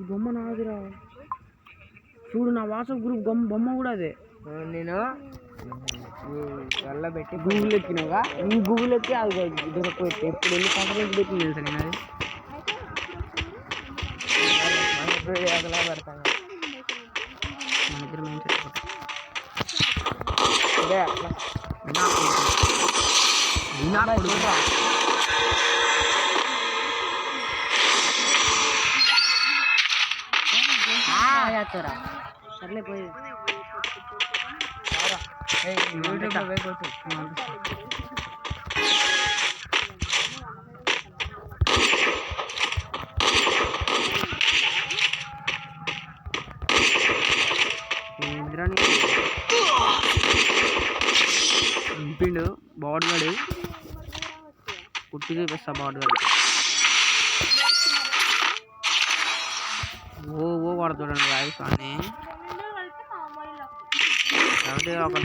బొమ్మ నాదిరా చూడు, నా వాట్సాప్ గ్రూప్ బొమ్మ కూడా అదే. నేను వెళ్ళబెట్టి గూగుల్ ఎక్కినాగా, ఈ గూగుల్ ఎక్కి అది దొరకపోతే ఎప్పుడు వెళ్ళి కాంటెంట్ పెట్టి తెలుసా నేను అది పెడతాను. మన ఇద్దరు మేము చెప్పుకోరా సర్లే పోయి నింపిండు బాగున్నాడు, కుట్టి చూపిస్తా బాగున్నాడు. ఓ కొడుతుండండి వాయిస్ అని, కాబట్టి ఒక